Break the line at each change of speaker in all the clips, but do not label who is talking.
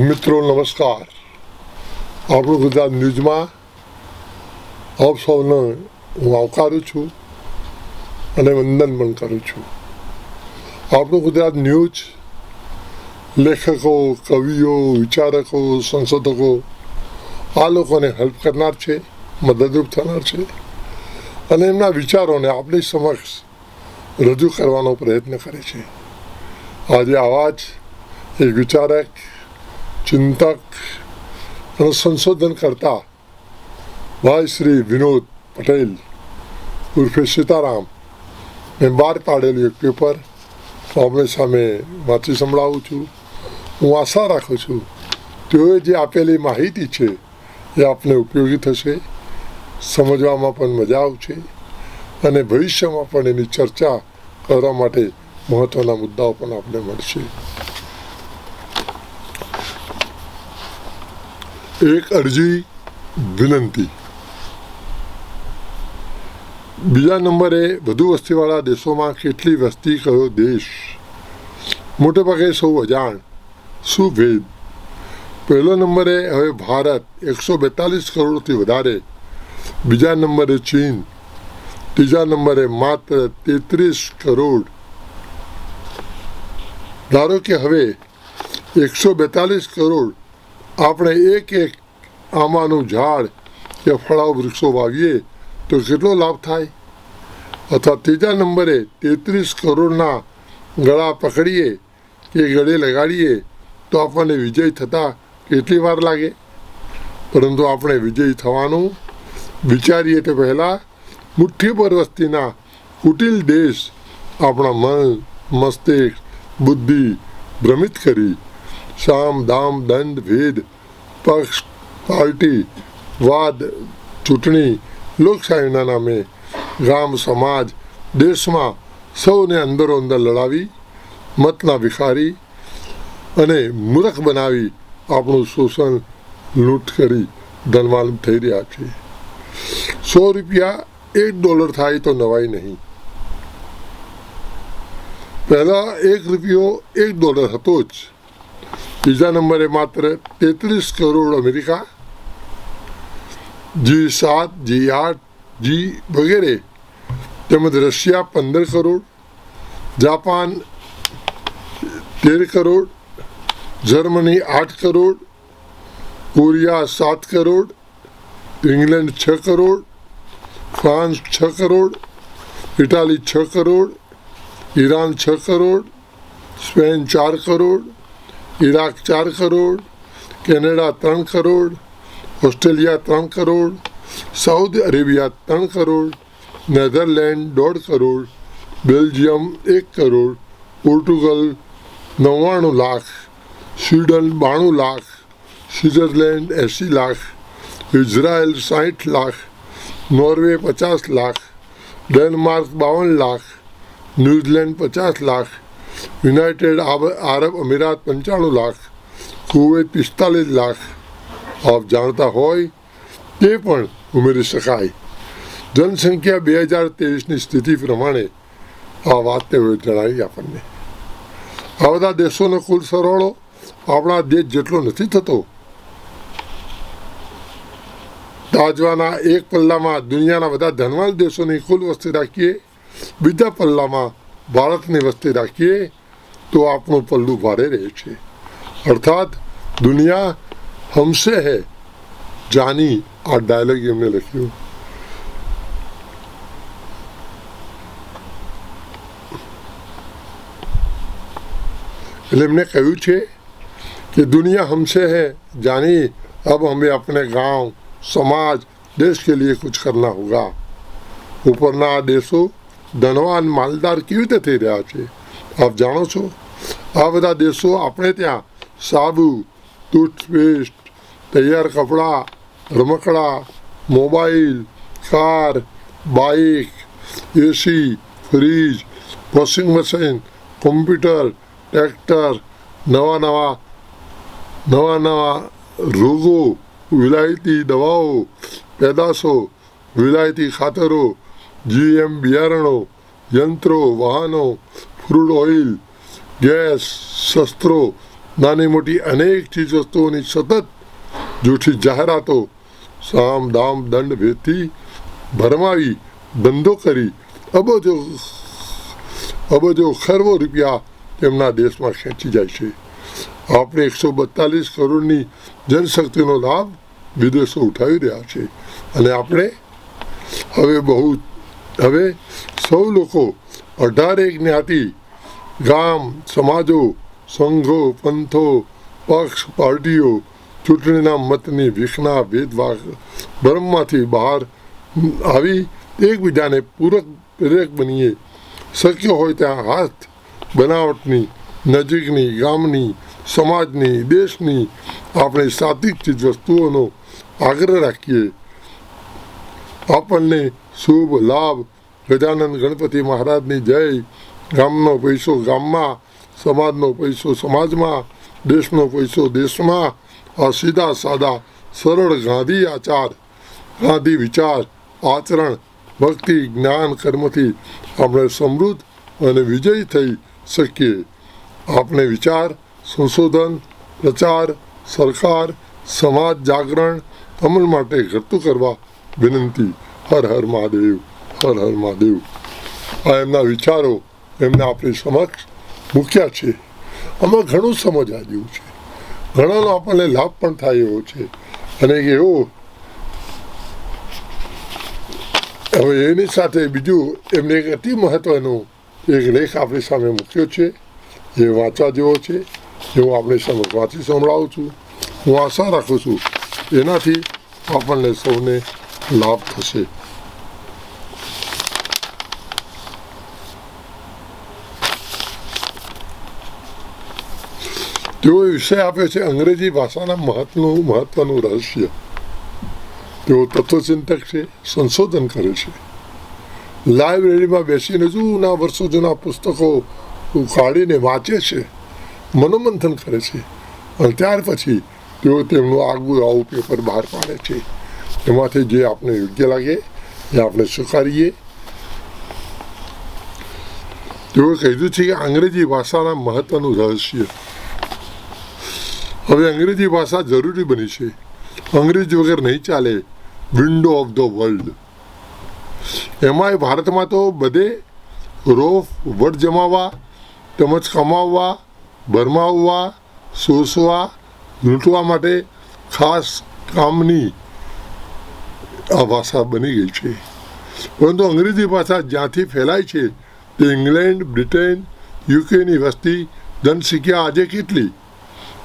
મિત્રો નમસ્કાર. આપણું ગુજરાત ન્યૂઝમાં આપ સૌને હું આવકારું છું અને વંદન પણ કરું છું. આપણું ગુજરાત ન્યૂઝ લેખકો, કવિઓ, વિચારકો, સંશોધકો આ લોકોને હેલ્પ કરનાર છે, મદદરૂપ થનાર છે અને એમના વિચારોને આપણી સમક્ષ રજૂ કરવાનો પ્રયત્ન કરે છે. આજે આવા જ એક વિચારક, ચિંતક અને સંશોધન કરતા ભાઈ શ્રી વિનોદ પટેલ ઉર્ફે સીતારામ મેં બહાર પાડેલું એક પેપર આપણી સામે વાંચી સંભળાવું છું. હું આશા રાખું છું તેઓએ જે આપેલી માહિતી છે એ આપને ઉપયોગી થશે, સમજવામાં પણ મજા આવશે અને ભવિષ્યમાં પણ એની ચર્ચા કરવા માટે મહત્ત્વના મુદ્દાઓ પણ આપને મળશે. એક અરજી વિનંતી. બીજા નંબરે વધુ વસ્તીવાળા દેશોમાં કેટલી વસ્તી, કયો દેશ? મોટે ભાગે સૌ અજાણ, શું ભેદ? પહેલો નંબરે હવે ભારત 142 કરોડથી વધારે, બીજા નંબરે ચીન, ત્રીજા નંબરે માત્ર 33 કરોડ. ધારો કે હવે 142 કરોડ આપણે એક આંબાનું ઝાડ કે ફળાઉ વૃક્ષો વાવીએ તો કેટલો લાભ થાય? અથવા ત્રીજા નંબરે 33 કરોડના ગળા પકડીએ કે ગળે લગાડીએ તો આપણને વિજય થતા કેટલી વાર લાગે? પરંતુ આપણે વિજય થવાનું વિચારીએ તે પહેલાં મુઠ્ઠીભર વસ્તીના કુટિલ દેશ આપણા મન, મસ્તિષ્ક, બુદ્ધિ ભ્રમિત કરી સામ, દામ, દંડ, ભેદ, પક્ષ, પાર્ટી, વાદ, ચૂંટણી, લોકશાહીના નામે ગામ, સમાજ, દેશમાં સૌને અંદરો અંદર લડાવી, મતના ભિખારી અને મૂર્ખ બનાવી આપણું શોષણ, લૂંટ કરી ધનવાન થઈ રહ્યા છે. 100 રૂપિયા $1 થાય તો નવાઈ નહીં. પહેલા $1 $1 હતો જ. બીજા નંબરે માત્ર 33 crore America, G7, G8, G વગેરે, તેમજ Russia 15 crore, Japan 13 crore, Germany 8 crore, Korea 7 crore, England 6 crore, France 6 crore, Italy 6 crore, Iran 6 crore, Spain 4 crore, Iraq 4 crore, Canada 3 crore, Australia 3 crore, Saudi Arabia 3 crore, Netherland 1.5 crore, Belgium 1 crore, Portugal 99 lakh, Sweden 92 lakh, Switzerland 80 lakh, Israel 60 lakh, Norway 50 lakh, Denmark 52 lakh, New Zealand 50 lakh, United આરબ અમીરાત 95 લાખ, કુવૈત 45 લાખ. આપ જાણતા હોય તે પણ ઉમેરી શકાય. જનસંખ્યા 2023ની સ્થિતિ પ્રમાણે આ વાત તેઓએ જણાવી આપણને. આ બધા દેશોનો કુલ સરવાળો આપણા દેશ જેટલો નથી થતો. તાજવાના એક પલ્લામાં દુનિયાના બધા ધનવાન દેશોની કુલ વસ્તી રાખીએ, બીજા પલ્લામાં ભારતની વસ્તી રાખીએ તો આપણું પલ્લું ભારે રહે છે. અર્થાત દુનિયા હમસે હૈ જાની આ ડાયલોગ એમને લખ્યું. એટલે એમને કહ્યું છે કે દુનિયા હમસે હૈ જાની, अब हमें अपने गांव, समाज, देश के लिए कुछ करना होगा. ઉપરના દેશો ધનવાન, માલદાર કેવી રીતે થઈ રહ્યા છે આપ જાણો છો. આ બધા દેશો આપણે ત્યાં સાબુ, ટૂથપેસ્ટ, તૈયાર કપડાં, રમકડા, mobile, car, bike, AC, fridge, washing machine, computer, tractor, નવા રોગો, વિલાયતી દવાઓ, પેદાશો, વિલાયતી ખાતરો, GM બિયારણો, યંત્રો, વાહનો, ક્રૂડ ઓઇલ, ગેસ, શસ્ત્રો, નાની મોટી અનેક ચીજ વસ્તુઓની સતત જૂઠી જાહેરાતો સામ દામ દંડ ભેદથી ભરમાવી ધંધો કરી અબજો ખરબો રૂપિયા તેમના દેશમાં ખેંચી જાય છે. આપણે 142 કરોડની જનશક્તિનો લાભ વિદેશો ઉઠાવી રહ્યા છે અને આપણે હવે સૌ લોકો 18 જ્ઞાતિ ગામ સમાજો સંઘો પંથો પક્ષ પાર્ટીઓ ચૂંટણીના મતની વિખના ભેદભાવ ભરમમાંથી બહાર આવી એકબીજાને પૂરક પ્રેરક બનીએ. શક્ય હોય ત્યાં હાથ બનાવટની નજીકની ગામની સમાજની દેશની આપણે સાત્વિક ચીજ વસ્તુઓનો આગ્રહ રાખીએ. આપણને શુભ લાભ. ગજાનંદ ગણપતિ મહારાજની જય. ગામનો પૈસો ગામમાં, સમાજનો પૈસો સમાજમાં, દેશનો પૈસો દેશમાં. આ સીધા સાદા સરળ ગાંધી આચાર, ગાંધી વિચાર, આચરણ, ભક્તિ, જ્ઞાન, કર્મથી આપણે સમૃદ્ધ અને વિજયી થઈ શકીએ. આપણે વિચાર, સંશોધન, પ્રચાર, સરકાર, સમાજ જાગરણ અમલ માટે ઘટતું કરવા વિનંતી. હર હર મહાદેવ, હર હર મહાદેવ. આ એમના વિચારો એમને આપણી સમક્ષ મૂક્યા છે. આમાં ઘણું સમજવા જેવું છે, ઘણાનો આપણને લાભ પણ થાય એવો છે. અને એવો હવે એની સાથે બીજું એમને એક અતિ મહત્વનો એક લેખ આપણી સામે મૂક્યો છે, એ વાંચવા જેવો છે, જે હું આપણી સમક્ષ વાંચી સંભળાવું છું. હું આશા રાખું છું એનાથી આપણને સૌને લાભ થશે. તેઓ વિષય આપે છે અંગ્રેજી ભાષાના મહત્વનું રહસ્ય. તેઓ તત્વચિંતક છે, સંશોધન કરે છે, લાઇબ્રેરીમાં બેસીને જૂના વર્ષો જૂના પુસ્તકો કાઢીને વાંચે છે, મનોમંથન કરે છે અને ત્યાર પછી તેઓ તેમનું આગવું આવું પેપર બહાર પાડે છે. એમાંથી જે આપણે યોગ્ય લાગે એ આપણે સ્વીકારીએ. તેઓએ કહ્યું છે કે અંગ્રેજી ભાષાના મહત્વનું રહસ્ય. હવે અંગ્રેજી ભાષા જરૂરી બની છે. અંગ્રેજી વગર નહીં ચાલે. Window of the world. એમાંય ભારતમાં તો બધે રોફ વટ જમાવવા તેમજ કમાવવા, ભરમાવવા, શોષવા, લૂંટવા માટે ખાસ કામની આ ભાષા બની ગઈ છે. પરંતુ અંગ્રેજી ભાષા જ્યાંથી ફેલાય છે તે ઇંગ્લેન્ડ, બ્રિટન, યુકેની વસ્તી જનસંખ્યા આજે કેટલી?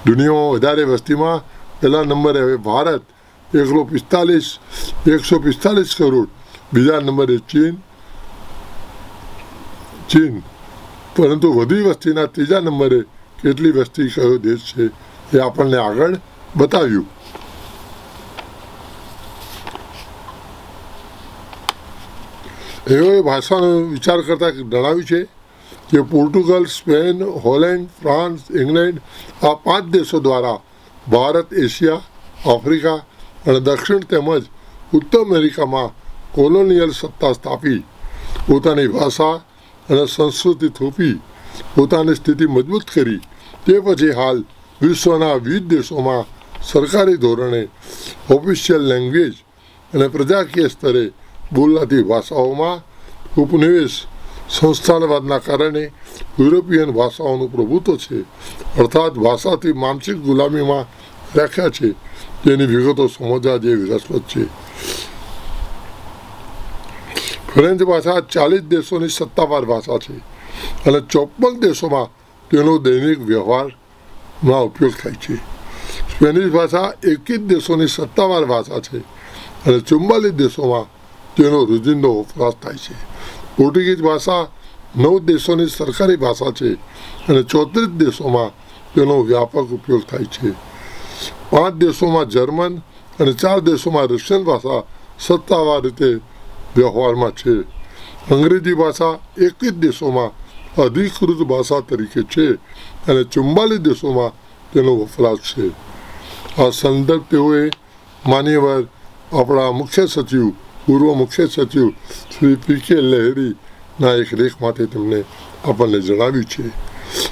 દુનિયામાં વધારે વસ્તીમાં પહેલા નંબરે હવે ભારત 145 કરોડ, બીજા નંબરે ચીન. પરંતુ વધુ વસ્તીના ત્રીજા નંબરે કેટલી વસ્તી કયો દેશ છે એ આપણને આગળ બતાવ્યું. એઓએ ભાષાનો વિચાર કરતા જણાવ્યું છે કે Portugal, Spain, Holland, France, England આ 5 દેશો દ્વારા ભારત, એશિયા, આફ્રિકા અને દક્ષિણ તેમજ ઉત્તર અમેરિકામાં કોલોનિયલ સત્તા સ્થાપી, પોતાની ભાષા અને સંસ્કૃતિ થોપી, પોતાની સ્થિતિ મજબૂત કરી. તે પછી હાલ વિશ્વના વિવિધ દેશોમાં સરકારી ધોરણે ઓફિશિયલ લેંગ્વેજ અને પ્રજાકીય સ્તરે બોલાતી ભાષાઓમાં ઉપનિવેશ સંસ્થાનવાદના કારણે યુરોપિયન ભાષાઓનું પ્રભુત્વ છે, અર્થાત ભાષાથી માનસિક ગુલામીમાં રાખ્યા છે. તેની વિગતો સમજવા જેવી રસપ્રદ છે. ફ્રેન્ચ ભાષા 40 દેશોની સત્તાવાર ભાષા છે અને 54 દેશોમાં તેનો દૈનિક વ્યવહારમાં ઉપયોગ થાય છે. સ્પેનિશ ભાષા 21 દેશોની સત્તાવાર ભાષા છે અને 44 દેશોમાં તેનો રોજિંદો વપરાશ થાય છે. પોર્ટુગીઝ ભાષા 9 દેશોની સરકારી ભાષા છે અને 34 દેશોમાં તેનો વ્યાપક ઉપયોગ થાય છે. 5 દેશોમાં જર્મન અને 4 દેશોમાં રશિયન ભાષા સત્તાવાર રીતે વ્યવહારમાં છે. અંગ્રેજી ભાષા 21 દેશોમાં અધિકૃત ભાષા તરીકે છે અને 44 દેશોમાં તેનો વપરાશ છે. આ સંદર્ભ તેઓએ માન્યવર આપણા મુખ્ય સચિવ, પૂર્વ મુખ્ય સચિવ શ્રી પી.કે. લહેરીના એક લેખમાંથી તેમને આપણને જણાવ્યું છે.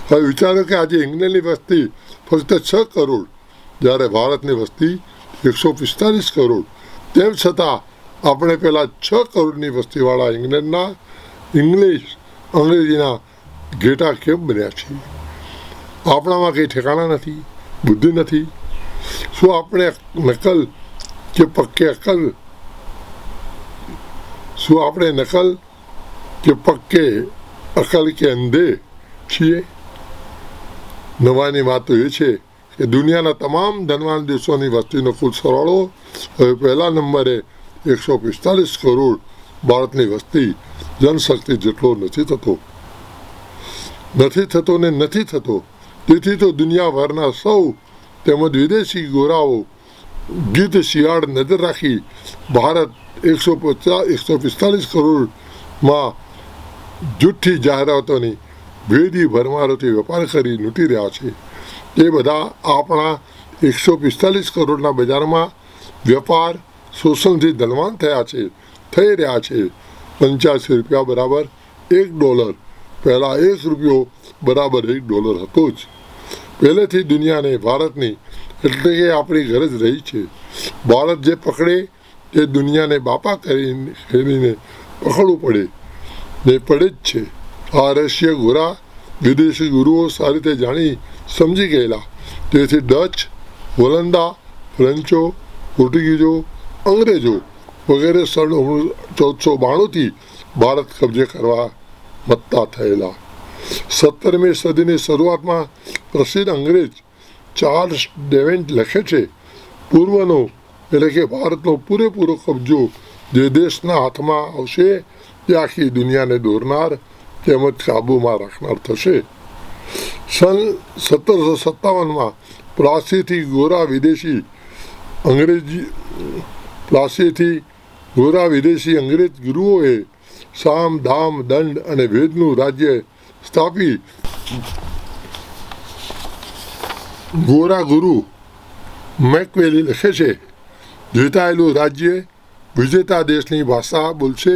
હવે વિચારો કે આજે ઇંગ્લેન્ડની વસ્તી ફક્ત 6 કરોડ, જ્યારે ભારતની વસ્તી 145 કરોડ. તેમ છતાં આપણે પેલા 6 કરોડની વસ્તીવાળા અંગ્રેજીના ઘેટા કેમ બન્યા છીએ? આપણામાં કંઈ ઠેકાણા નથી, બુદ્ધિ નથી. શું આપણે નકલ કે પક્કે અકલ શું આપણે નકલ કે પક્કે અકલ કે અંધે છીએ? નવાની વાત તો એ છે કે દુનિયાના તમામ ધનવાન દેશોની વસ્તીનો કુલ સરવાળો હવે પહેલા નંબરે 145 કરોડ ભારતની વસ્તી જનશક્તિ જેટલો નથી થતો. તેથી તો દુનિયાભરના સૌ તેમજ વિદેશી ગોરાઓ ગીધ શિયાળ નજર રાખી ભારત 145 કરોડમાં જૂઠી જાહેરાતોની ભેદી ભરમારોથી વેપાર કરી લૂંટી રહ્યા છે. એ બધા આપણા 145 કરોડના બજારમાં વેપાર શોષણથી ધનવાન થઈ રહ્યા છે. 85 રૂપિયા બરાબર $1. પહેલાં $1 બરાબર $1 હતો જ. પહેલેથી દુનિયાને ભારતની એટલે કે આપણી ગરજ રહી છે. ભારત જે પકડે તે દુનિયાને બાપા કરીને પકડવું પડે જ છે. આ રહસ્ય ગોરા વિદેશી ગુરુઓ સારી રીતે જાણી સમજી ગયેલા. તેથી ડચ, વલંદા, ફ્રેન્ચો, પોર્ટુગીઝો, અંગ્રેજો વગેરે 1492થી ભારત કબજે કરવા મત્તા થયેલા. 17મી સદીની શરૂઆતમાં પ્રસિદ્ધ અંગ્રેજ ચાર્લ્સ ડેવેન્ટ લખે છે, પૂર્વનો એટલે કે ભારતનો પૂરેપૂરો કબજો જે દેશના હાથમાં આવશે તે આખી દુનિયાને દોરનાર તેમજ કાબૂમાં રાખનાર થશે. સન 1757માં પ્લાસીથી ગોરા વિદેશી અંગ્રેજ ગુરુઓએ સામ, દામ, દંડ અને ભેદનું રાજ્ય સ્થાપી ગોરા ગુરુ મેકવેલી લખે છે, જીતાયેલું રાજ્ય વિજેતા દેશની ભાષા બોલશે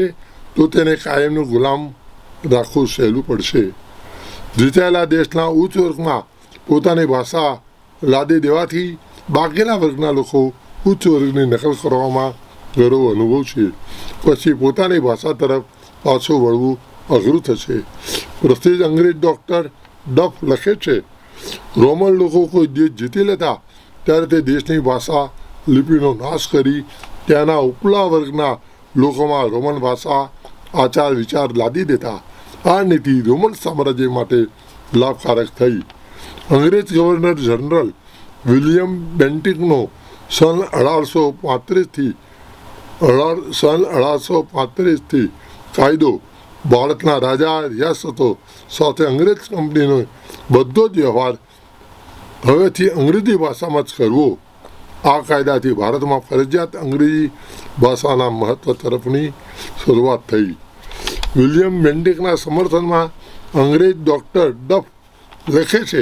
તો તેને કાયમનું ગુલામ રાખવું સહેલું પડશે. જીતાયેલા દેશના ઉચ્ચ વર્ગમાં પોતાની ભાષા લાદી દેવાથી બાકીના વર્ગના લોકો ઉચ્ચ વર્ગની નકલ કરવામાં ગૌરવ અનુભવશે. પછી પોતાની ભાષા તરફ પાછું વળવું અઘરું થશે. પ્રસિદ્ધ અંગ્રેજ ડૉક્ટર ડફ લખે છે, રોમન લોકો કોઈ દેશ જીતી લેતા ત્યારે તે દેશની ભાષા લિપિનો નાશ કરી ત્યાંના ઉપલા વર્ગના લોકોમાં રોમન ભાષા આચાર વિચાર લાદી દેતા. આ નીતિ રોમન સામ્રાજ્ય માટે લાભકારક થઈ. અંગ્રેજ ગવર્નર જનરલ વિલિયમ બેન્ટિકનો સન 1835થી કાયદો ભારતના રાજા રિયાસતો સાથે અંગ્રેજ કંપનીનો બધો જ વ્યવહાર હવેથી અંગ્રેજી ભાષામાં જ કરવો. આ કાયદાથી ભારતમાં ફરજિયાત અંગ્રેજી ભાષાના મહત્વ તરફની શરૂઆત થઈ. વિલિયમ બેન્ટિકના સમર્થનમાં અંગ્રેજ ડૉક્ટર ડફ લખે છે,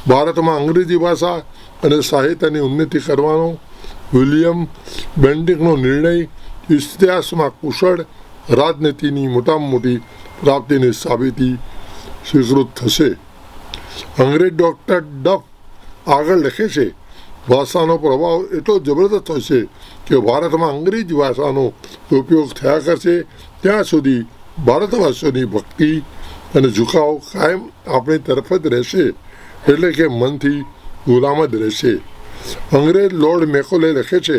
ભારતમાં અંગ્રેજી ભાષા અને સાહિત્યની ઉન્નતિ કરવાનો વિલિયમ બેન્ટિકનો નિર્ણય ઇતિહાસમાં કુશળ રાજનીતિની મોટામાં મોટી પ્રાપ્તિની સાબિતી સ્વીકૃત થશે. અંગ્રેજ ડૉક્ટર ડફ આગળ લખે છે, ભાષાનો પ્રભાવ એટલો જબરદસ્ત હશે કે ભારતમાં અંગ્રેજી ભાષાનો ઉપયોગ થયા કરશે ત્યાં સુધી ભારતવાસીઓની ભક્તિ અને ઝુકાવ કાયમ આપણી તરફ જ રહેશે, એટલે કે મનથી ગુલામ જ રહેશે. અંગ્રેજ લોર્ડ મેકોલે લખે છે,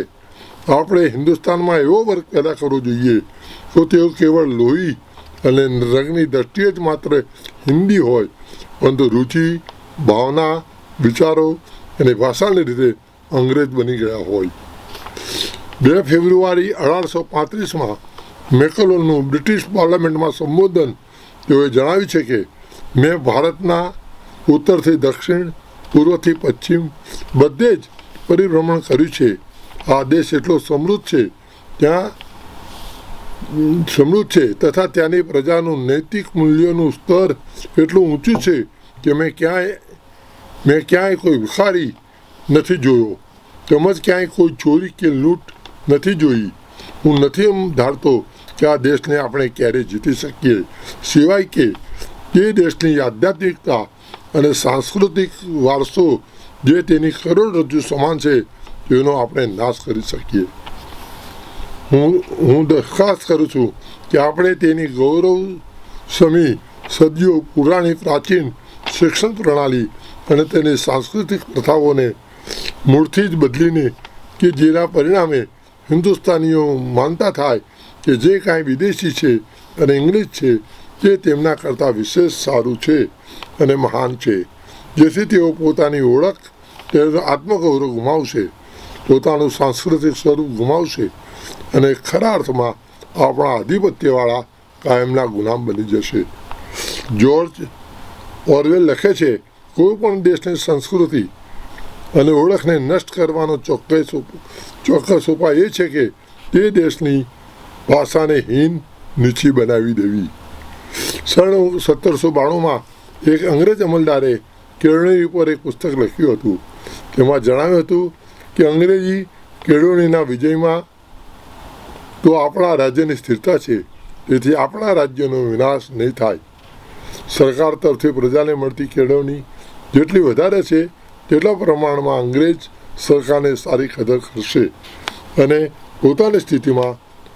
આપણે હિન્દુસ્તાનમાં એવો વર્ગ પેદા કરવો જોઈએ તો તેઓ કેવળ લોહી અને રંગની દ્રષ્ટિએ જ માત્ર હિન્દી હોય, પરંતુ રુચિ, ભાવના, વિચારો અને ભાષાની રીતે અંગ્રેજ બની ગયા હોય. 2 ફેબ્રુઆરી 1835માં મેકોલેનું બ્રિટિશ પાર્લામેન્ટમાં સંબોધન તેઓએ જણાવ્યું છે કે મેં ભારતના ઉત્તરથી દક્ષિણ, પૂર્વથી પશ્ચિમ બધે જ પરિભ્રમણ કર્યું છે. આ દેશ એટલો સમૃદ્ધ છે તથા ત્યાંની પ્રજાનું નૈતિક મૂલ્યોનું સ્તર એટલું ઊંચું છે કે મેં ક્યાંય કોઈ ભિખારી નથી જોયો, તેમજ ક્યાંય કોઈ ચોરી કે લૂંટ નથી જોઈ. હું નથી એમ ધારતો કે આ દેશને આપણે ક્યારેય જીતી શકીએ, સિવાય કે તે દેશની આધ્યાત્મિકતા અને સાંસ્કૃતિક વારસો જે તેની કરોડરજ્જુ સમાન છે તેનો આપણે નાશ કરી શકીએ. હું દરખાસ્ત કરું છું કે આપણે તેની ગૌરવ સમી સદીઓ પુરાણી પ્રાચીન શિક્ષણ પ્રણાલી અને તેની સાંસ્કૃતિક પ્રથાઓને મૂળથી જ બદલીને કે જેના પરિણામે હિન્દુસ્તાનીઓ માનતા થાય કે જે કાંઈ વિદેશી છે અને ઇંગ્લિશ છે તે તેમના કરતાં વિશેષ સારું છે અને મહાન છે, જેથી તેઓ પોતાની ઓળખ તેનો આત્મગૌરવ ગુમાવશે, પોતાનું સાંસ્કૃતિક સ્વરૂપ ગુમાવશે અને ખરા અર્થમાં આપણા આધિપત્યવાળા કાયમના ગુલામ બની જશે. જ્યોર્જ ઓરવેલ લખે છે, કોઈ પણ દેશની સંસ્કૃતિ અને ઓળખને નષ્ટ કરવાનો ચોક્કસ ઉપાય એ છે કે તે દેશની ભાષાને હીન નીચી બનાવી દેવી. 1792માં એક અંગ્રેજ અમલદારે કેળવણી ઉપર એક પુસ્તક લખ્યું હતું. તેમાં જણાવ્યું હતું કે અંગ્રેજી કેળવણીના વિજયમાં તો આપણા રાજ્યની સ્થિરતા છે, તેથી આપણા રાજ્યનો વિનાશ નહીં થાય. સરકાર તરફથી પ્રજાને મળતી કેળવણી જેટલી વધારે છે તેટલા પ્રમાણમાં અંગ્રેજ સરકારને સારી કદર કરશે અને પોતાની સ્થિતિમાં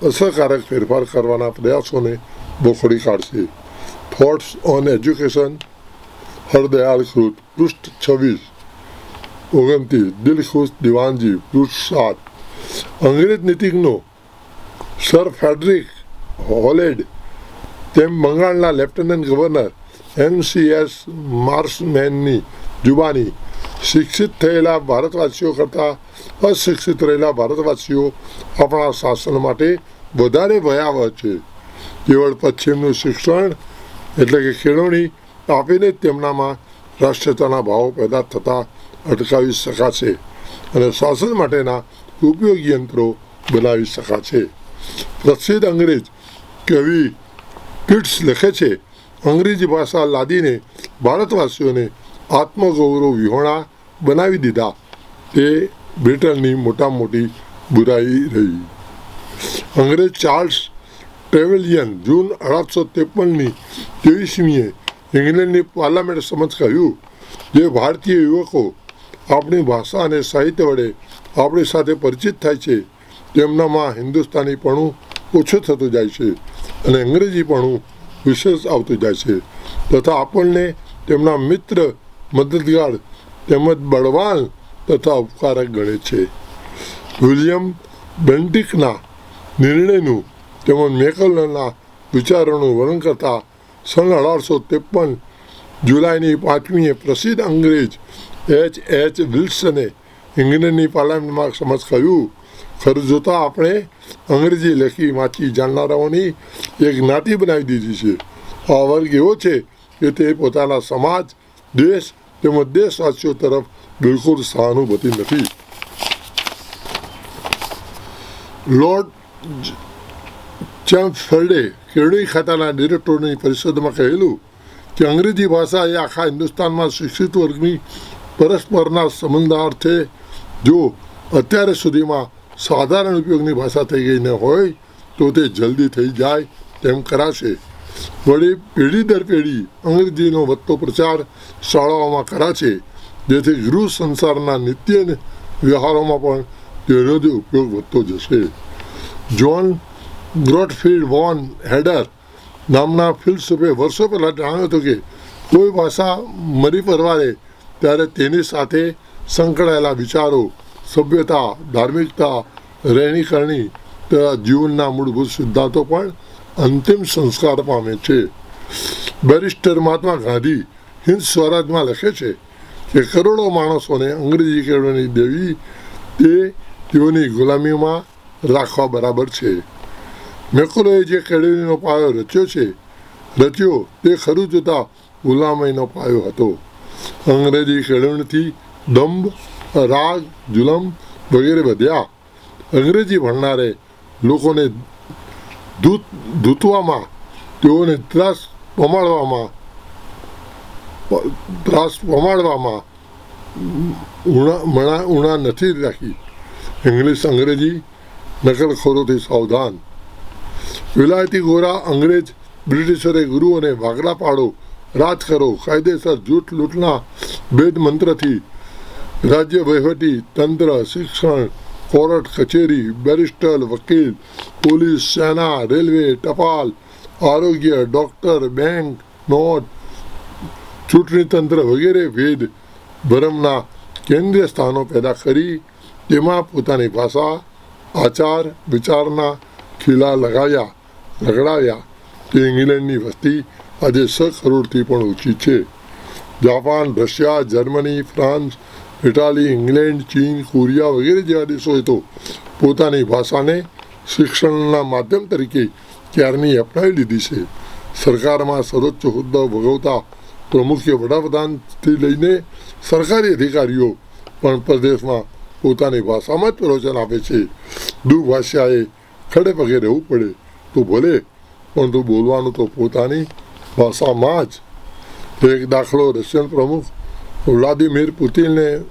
અસરકારક ફેરફાર કરવાના પ્રયાસોને બોખડી કાઢશે. થોટ્સ ઓન એજ્યુકેશન, હરદયાલ કૃત, પૃષ્ઠ 26-29, દિલખુશ દિવાનજી, પૃષ્ઠ 7. અંગ્રેજ નીતિજ્ઞો સર ફ્રેડરિક હોલેડ તેમ બંગાળના લેફ્ટનન્ટ ગવર્નર MCS માર્શમેનની જુબાની શિક્ષિત થયેલા ભારતવાસીઓ કરતાં અશિક્ષિત રહેલા ભારતવાસીઓ આપણા શાસન માટે વધારે ભયાવહ છે. કેવળ પશ્ચિમનું શિક્ષણ એટલે કે કેળવણી આપીને તેમનામાં રાષ્ટ્રીયતાના ભાવો પેદા થતા અટકાવી શકાશે અને શાસન માટેના ઉપયોગી યંત્રો બનાવી શકાશે. પ્રસિદ્ધ અંગ્રેજ કવિ કિટ્સ લખે છે, અંગ્રેજી ભાષા લાદીને ભારતવાસીઓને આત્મગૌરવ વિહોણા બનાવી દીધા તે બ્રિટનની મોટી બુરાઈ રહી. અંગ્રેજ ચાર્લ્સ ટ્રેવેલિયન જૂન 1853ની 23મીએ ઇંગ્લેન્ડની પાર્લામેન્ટ સમક્ષ કહ્યું, જે ભારતીય યુવકો આપણી ભાષા અને સાહિત્ય વડે આપણી સાથે પરિચિત થાય છે તેમનામાં હિન્દુસ્તાનીપણું ઓછું થતું જાય છે અને અંગ્રેજીપણું વિશેષ આવતું જાય છે તથા આપણને તેમના મિત્ર, મદદગાર તેમજ બળવાન તથા ઉપકારક ગણે છે. વિલિયમ બેન્ટિકના નિર્ણયનું તેમજ મેકલના વિચારોનું વર્ણન કરતા 1853 જુલાઈની 5મીએ પ્રસિદ્ધ અંગ્રેજ H. વિલ્સને ઇંગ્લેન્ડની પાર્લામેન્ટમાં સમક્ષ કહ્યું, ખરું જોતા આપણે અંગ્રેજી લખી વાંચી જાણનારાઓની એક જ્ઞાતિ બનાવી દીધી છે. આ વર્ગ એવો છે કે તે પોતાના સમાજ, દેશ તેમજ દેશવાસીઓ તરફ બિલકુલ સહાનુભૂતિ નથી. લોર્ડ ચેમ્સફોર્ડે કેળવણી ખાતાના ડિરેક્ટરોની પરિષદમાં કહેલું કે અંગ્રેજી ભાષા એ આખા હિન્દુસ્તાનમાં શિક્ષિત વર્ગની પરસ્પરના સંબંધાર છે. જો અત્યારે સુધીમાં સાધારણ ઉપયોગની ભાષા થઈ ગઈ ન હોય તો તે જલ્દી થઈ જાય તેમ કરાશે. વળી પેઢી દર પેઢી અંગ્રેજીનો વધતો પ્રચાર શાળાઓમાં કરાશે, જેથી ગૃહ સંસારના નિત્ય વ્યવહારોમાં પણ તેનો જ ઉપયોગ વધતો જશે. જ્હોન ગ્રોટફિલ્ડ વોન હેડર નામના ફિલસૂફે વર્ષો પહેલાં જણાવ્યું હતું કે કોઈ ભાષા મરી પરવારે ત્યારે તેની સાથે સંકળાયેલા વિચારો, સભ્યતા, ધાર્મિકતા, રહેણીકરણી તથા જીવનના મૂળભૂત સિદ્ધાંતો પણ અંતિમ સંસ્કાર પામે છે. બેરિસ્ટર મહાત્મા ગાંધી હિન્દ સ્વરાજમાં લખે છે કે કરોડો માણસોને અંગ્રેજી કેળવણી દેવી તે તેઓની ગુલામીમાં રાખવા બરાબર છે. મેકોલોએ જે કેળવણીનો પાયો રચ્યો તે ખરું જોતા ગુલામીનો પાયો હતો. અંગ્રેજી કેળવણીથી દંભ, રાગ, જુલમ વગેરે વધ્યા. અંગ્રેજી ભણનારે લોકોને ધૂતવામાં, તેઓને ત્રાસ પમાડવામાં ઉણા નથી રાખી. ઇંગ્લિશ અંગ્રેજી નકલખોરોથી સાવધાન. વિલાયતી ગોરા અંગ્રેજ બ્રિટિશરે ગુરુઓને ભાગલા પાડો, રાજ કરો, કાયદેસર જૂઠ લૂંટના ભેદ મંત્રથી રાજ્ય વહીવટી તંત્ર, શિક્ષણ, કોર્ટ કચેરી, બેરિસ્ટર, વકીલ, પોલીસ, સેના, રેલવે, ટપાલ, આરોગ્ય, ડોક્ટર, બેંક, નોટ, ચૂંટણી તંત્ર વગેરે વેદ ભરમના કેન્દ્રીય સ્થાનો પેદા કરી તેમાં પોતાની ભાષા, આચાર, વિચારના ખીલા લગાડ્યા તે ઇંગ્લેન્ડની વસ્તી આજે 6 કરોડથી પણ ઓછી છે. Japan, Russia, Germany, France, Italy, England, ચીન, કોરિયા વગેરે જેવા દેશોએ તો પોતાની ભાષાને શિક્ષણના માધ્યમ તરીકે ક્યારની અપનાવી લીધી છે. સરકારમાં સર્વોચ્ચ હોદ્દા ભોગવતા પ્રમુખ વડાપ્રધાનથી લઈને સરકારી અધિકારીઓ પણ પ્રદેશમાં પોતાની ભાષામાં જ પ્રવચન આપે છે. દુભાષાએ ખડે પગે રહેવું પડે તો ભલે, પરંતુ બોલવાનું તો પોતાની ભાષામાં જ. એક દાખલો રશિયન પ્રમુખ વ્લાદિમીર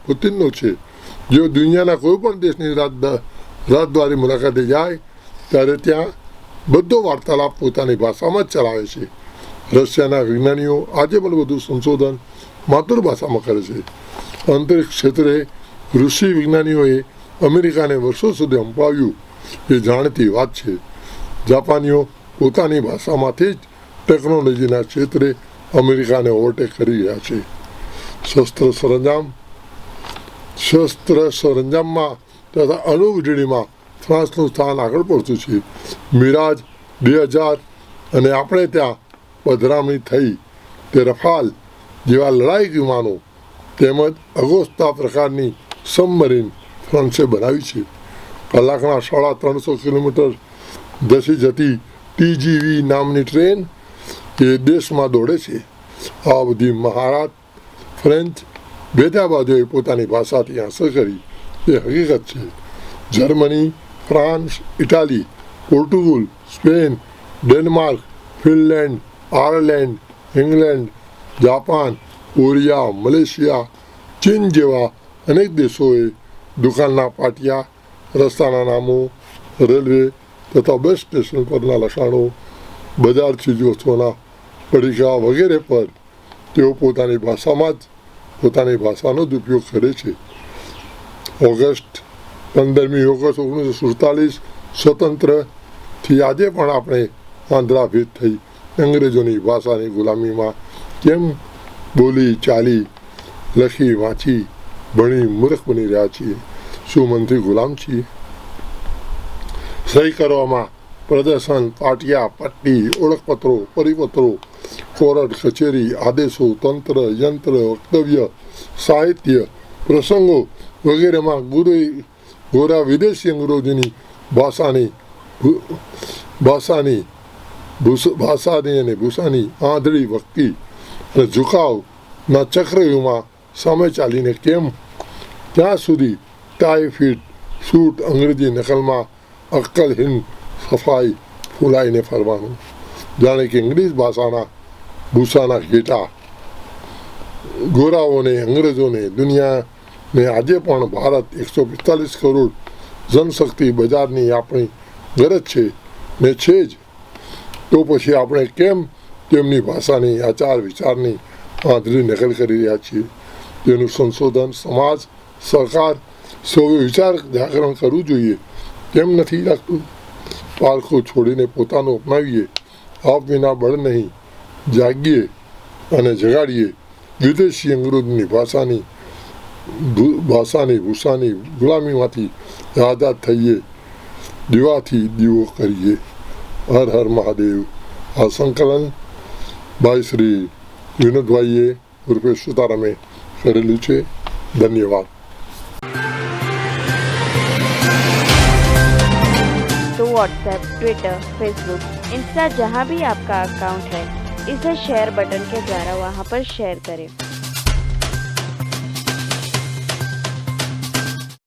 પુતિનનો છે. જેઓ દુનિયાના કોઈ પણ દેશની રાજદ્વારી મુલાકાતે જાય ત્યારે ત્યાં બધો વાર્તાલાપ પોતાની ભાષામાં જ ચલાવે છે. રશિયાના વિજ્ઞાનીઓ આજે પણ વધુ સંશોધન માતૃભાષામાં કરે છે. અંતરિક્ષ ક્ષેત્રે ઋષિ વિજ્ઞાનીઓએ અમેરિકાને વર્ષો સુધી હંપાવ્યું એ જાણીતી વાત છે. જાપાનીઓ પોતાની ભાષામાંથી જ ટેકનોલોજીના ક્ષેત્રે અમેરિકાને ઓવરટેક કરી રહ્યા છે. શસ્ત્ર સરંજામમાં તથા અણુવીજળીમાં ફ્રાન્સનું સ્થાન આગળ પડતું છે. મિરાજ 2000 અને આપણે ત્યાં પધરામણી થઈ તે રફાલ જેવા લડાઈ વિમાનો તેમજ અગોસ્તા પ્રકારની સબમરીન ફ્રાન્સે બનાવી છે. કલાકના 350 કિલોમીટર ધસી જતી TGV નામની ટ્રેન એ દેશમાં દોડે છે. આ બધી મહારાત ફ્રેન્ચ ભેદાબાદોએ પોતાની ભાષાથી હાંસલ કરી એ હકીકત છે. Germany, France, Italy, Portugal, Spain, Denmark, Finland, Ireland, England, Japan, Korea, Malaysia, ચીન જેવા અનેક દેશોએ દુકાનના પાટિયા, રસ્તાના નામો, રેલવે તથા બસ સ્ટેશન પરના લખાણો, બજાર ચીજવસ્તુઓના પડીકા વગેરે પર તેઓ પોતાની ભાષાનો જ ઉપયોગ કરે છે. 15મી ઓગસ્ટ 1947 સ્વતંત્રથી આજે પણ આપણે આંધ્રાભીત થઈ અંગ્રેજોની ભાષાની ગુલામીમાં કેમ બોલી ચાલી, લખી વાંચી, ભણી મૂર્ખ બની રહ્યા છીએ? શું મનથી ગુલામ છીએ? સહી કરવામાં પ્રદર્શન, પાટિયા, પટ્ટી, ઓળખપત્રો, પરિપત્રો, કોર્ટ કચેરી, આદેશો, તંત્ર, યંત્ર, વક્તવ્ય, સાહિત્ય, પ્રસંગો વગેરેમાં ગોરા વિદેશી અંગ્રેજોની ભાષાની અને ભૂષાની આંધળી વક્તિ અને ઝુકાવના ચક્રવ્યૂહમાં સામે ચાલીને કેમ ત્યાં સુધી ટાઈ ફીટ સૂટ અંગ્રેજી નકલમાં અક્કલહીન સફાઈ ફૂલાઈને ફરવાનું? જાણે કે ઇંગ્લિશ ભાષાના ભૂષાના ઘેટા ગોરાઓને, અંગ્રેજોને, દુનિયાને આજે પણ ભારત 145 કરોડ જનશક્તિ બજારની આપણી ગરજ છે ને છે જ. તો પછી આપણે કેમ તેમની ભાષાની, આચાર વિચારની આંધળી નકલ કરી રહ્યા છીએ? તેનું સંશોધન સમાજ, સરકાર સૌએ વિચાર જાગરણ કરવું જોઈએ. કેમ નથી લાગતું? પારખું છોડીને પોતાનું અપનાવીએ. આપ વિના બળ નહીં. જાગીએ અને જગાડીએ. વિદેશી અંગ્રેજોની ભાષાની ભૂષાની ગુલામીમાંથી આઝાદ થઈએ. દીવાથી દીવો કરીએ. હર હર મહાદેવ. આ સંકલન ભાઈ શ્રી વિનોદભાઈએ ઉર્ફે સુતારામે કરેલું છે. ધન્યવાદ.
तो व्हाट्सएप, ट्विटर, फेसबुक, इंस्टा जहाँ भी आपका अकाउंट है, इसे शेयर बटन के द्वारा वहाँ पर शेयर करें